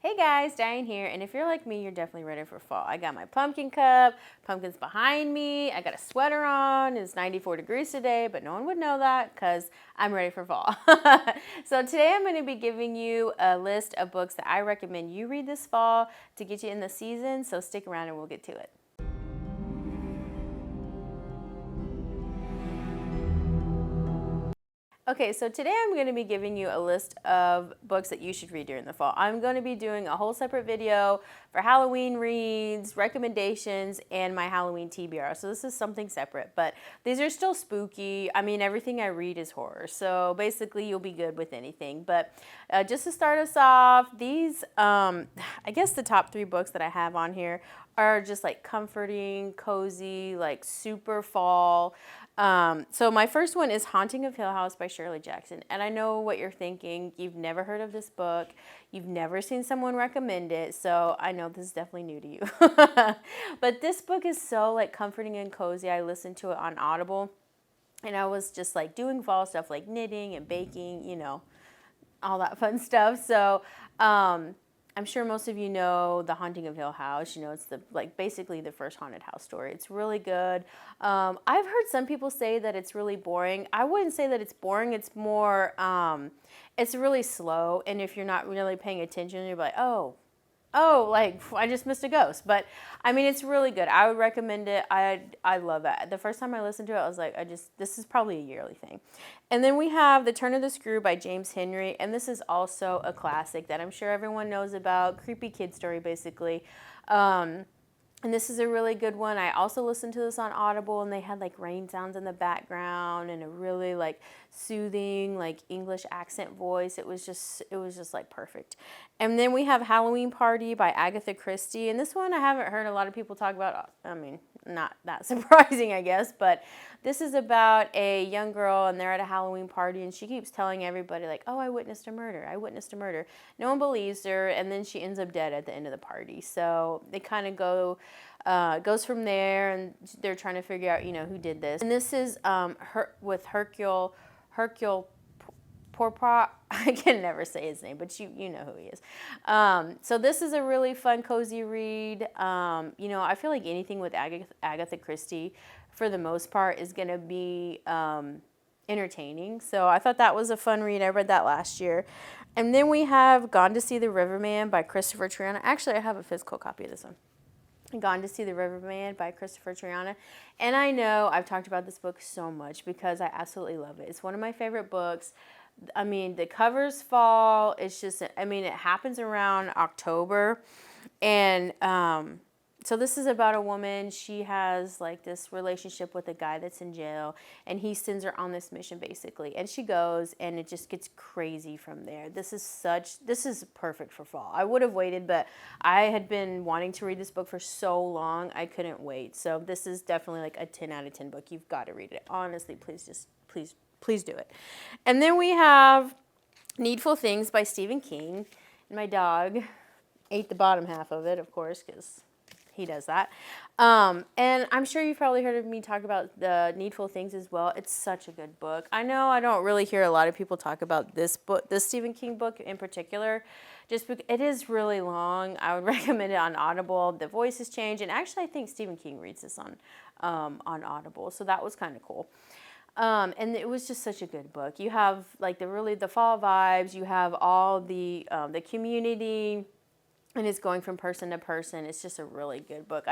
Hey guys, Diane here, and if you're like me, you're definitely ready for fall. I got my pumpkin cup, pumpkins behind me, I got a sweater on, it's 94 degrees today, but no one would know that because I'm ready for fall. So today I'm going to be giving you a list of books that I recommend you read this fall to get you in the season, so stick around and we'll get to it. Okay, so today I'm going to be giving you a list of books that you should read during the fall. I'm going to be doing a whole separate video for Halloween reads, recommendations, and my Halloween TBR. So this is something separate, but these are still spooky. I mean, everything I read is horror, so basically you'll be good with anything. But just to start us off, these, I guess the top 3 books that I have on here are just like comforting, cozy, like super fall. So my first one is Haunting of Hill House by Shirley Jackson. And I know what you're thinking. You've never heard of this book. You've never seen someone recommend it. So I know this is definitely new to you. But this book is so like comforting and cozy. I listened to it on Audible. And I was just like doing fall stuff like knitting and baking, all that fun stuff. So I'm sure most of you know The Haunting of Hill House. It's basically the first haunted house story. It's really good. I've heard some people say that it's really boring. I wouldn't say that it's boring. It's more, it's really slow. And if you're not really paying attention, you're like, like I just missed a ghost. But I mean, it's really good. I would recommend it. I love it. The first time I listened to it, I was like, this is probably a yearly thing. And then we have The Turn of the Screw by James Henry, and this is also a classic that I'm sure everyone knows about. Creepy kid story, basically. And this is a really good one. I also listened to this on Audible, and they had like rain sounds in the background and a really like soothing like English accent voice. It was just like perfect. And then we have Halloween Party by Agatha Christie, and this one I haven't heard a lot of people talk about. I mean, not that surprising, I guess, but this is about a young girl, and they're at a Halloween party, and she keeps telling everybody like, "Oh, I witnessed a murder. I witnessed a murder." No one believes her, and then she ends up dead at the end of the party. So they kind of goes from there, and they're trying to figure out, who did this. And this is with Hercule Poirot. I can never say his name, but you know who he is. So this is a really fun, cozy read. I feel like anything with Agatha Christie, for the most part, is going to be entertaining. So I thought that was a fun read. I read that last year. And then we have Gone to See the Riverman by Christopher Triana. Actually, I have a physical copy of this one. Gone to See the Riverman by Christopher Triana. And I know I've talked about this book so much because I absolutely love it. It's one of my favorite books. I mean, the covers fall. It's just, I mean, it happens around October. And so this is about a woman. She has like this relationship with a guy that's in jail, and he sends her on this mission basically. And she goes, and it just gets crazy from there. This is perfect for fall. I would have waited, but I had been wanting to read this book for so long, I couldn't wait. So this is definitely like a 10 out of 10 book. You've got to read it. Honestly, please do it. And then we have Needful Things by Stephen King. And my dog ate the bottom half of it, of course, because he does that. And I'm sure you've probably heard of me talk about the Needful Things as well. It's such a good book. I know I don't really hear a lot of people talk about this book, this Stephen King book in particular, just because it is really long. I would recommend it on Audible. The voices change, and actually I think Stephen King reads this on Audible, so that was kind of cool. And it was just such a good book. You have like the fall vibes. You have all the community, and it's going from person to person. It's just a really good book.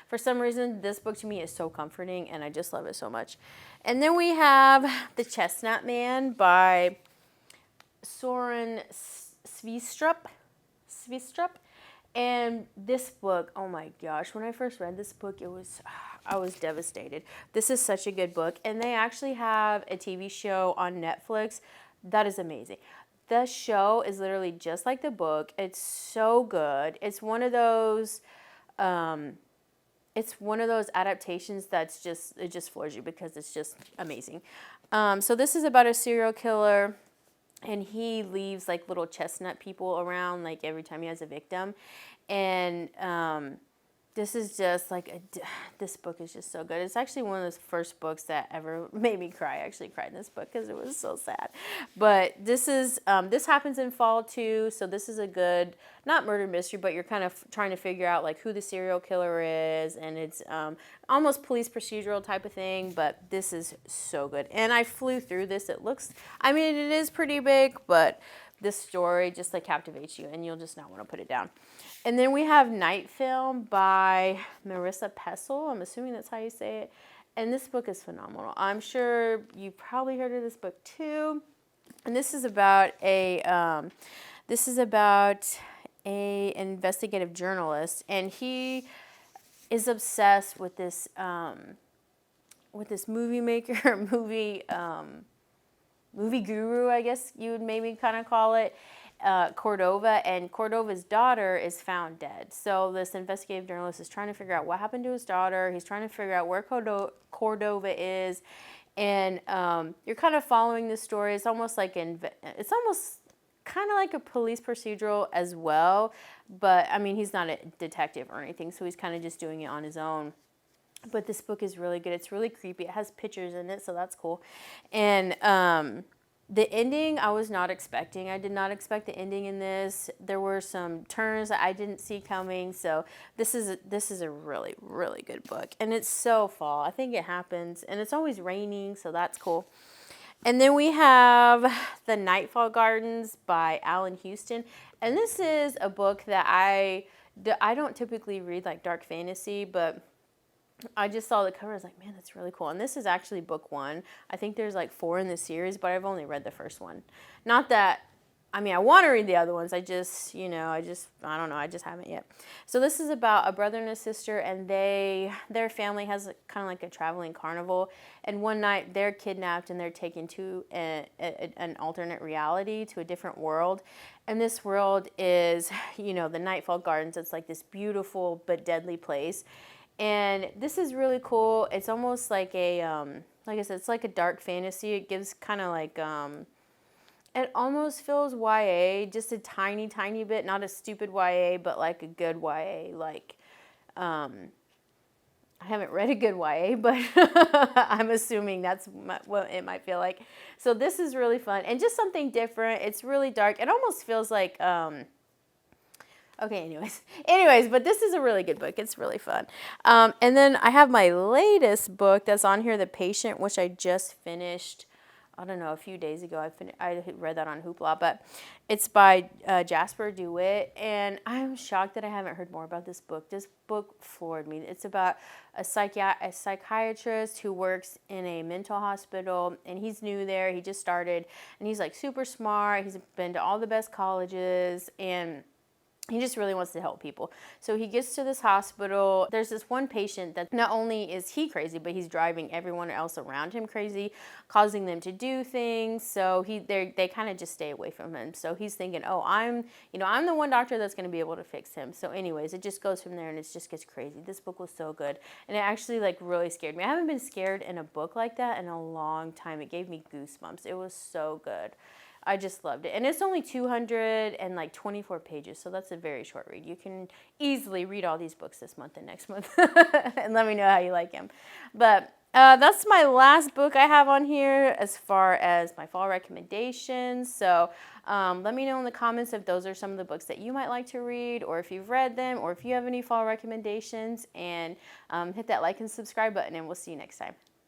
For some reason, this book to me is so comforting, and I just love it so much. And then we have The Chestnut Man by Soren Svistrup. And this book, oh my gosh, when I first read this book, I was devastated. This is such a good book, and they actually have a TV show on Netflix that is amazing. The show is literally just like the book. It's so good. It's one of those adaptations that's it just floors you because it's just amazing. So this is about a serial killer, and he leaves like little chestnut people around like every time he has a victim. And this is just this book is just so good. It's actually one of those first books that ever made me cry. I actually cried in this book because it was so sad. But this happens in fall too. So this is a good, not murder mystery, but you're kind of trying to figure out like who the serial killer is. And it's almost police procedural type of thing. But this is so good. And I flew through this. It is pretty big, but this story just like captivates you and you'll just not want to put it down. And then we have Night Film by Marissa Pessel. I'm assuming that's how you say it. And this book is phenomenal. I'm sure you've probably heard of this book too. And this is about a investigative journalist, and he is obsessed with this movie maker, movie guru, I guess you would maybe kind of call it. Cordova, and Cordova's daughter is found dead. So this investigative journalist is trying to figure out what happened to his daughter. He's trying to figure out where Cordova is, and you're kind of following this story. It's almost kind of like a police procedural as well, but I mean he's not a detective or anything, so he's kind of just doing it on his own. But this book is really good. It's really creepy. It has pictures in it, so that's cool, and the ending I was not expecting. I did not expect the ending in this. There were some turns that I didn't see coming. So this is a really, really good book. And it's so fall. I think it happens. And it's always raining, so that's cool. And then we have The Nightfall Gardens by Allen Houston. And this is a book that I don't typically read like dark fantasy, but I just saw the cover. I was like, man, that's really cool. And this is actually book 1. I think there's like 4 in the series, but I've only read the first one. Not that, I mean, I want to read the other ones. I don't know. I just haven't yet. So this is about a brother and a sister, and their family has kind of like a traveling carnival. And one night they're kidnapped and they're taken to an alternate reality, to a different world. And this world is, the Nightfall Gardens. It's like this beautiful but deadly place. And this is really cool. It's almost like like I said, it's like a dark fantasy. It gives kind of like, it almost feels YA, just a tiny, tiny bit. Not a stupid YA, but like a good YA. Like, I haven't read a good YA, but I'm assuming that's what it might feel like. So this is really fun and just something different. It's really dark. It almost feels like, okay, anyways, but this is a really good book. It's really fun. And then I have my latest book that's on here, The Patient, which I just finished, I don't know, a few days ago. I read that on Hoopla, but it's by Jasper DeWitt, and I'm shocked that I haven't heard more about this book. This book floored me. It's about a psychiatrist who works in a mental hospital, and he's new there. He just started, and he's like super smart. He's been to all the best colleges, and he just really wants to help people. So he gets to this hospital. There's this one patient that not only is he crazy, but he's driving everyone else around him crazy, causing them to do things. So they kind of just stay away from him. So he's thinking, oh, I'm the one doctor that's going to be able to fix him. So anyways, it just goes from there and it just gets crazy. This book was so good. And it actually like really scared me. I haven't been scared in a book like that in a long time. It gave me goosebumps. It was so good. I just loved it. And it's only 224 pages, so that's a very short read. You can easily read all these books this month and next month and let me know how you like them. But that's my last book I have on here as far as my fall recommendations. So let me know in the comments if those are some of the books that you might like to read, or if you've read them, or if you have any fall recommendations. And hit that like and subscribe button, and we'll see you next time.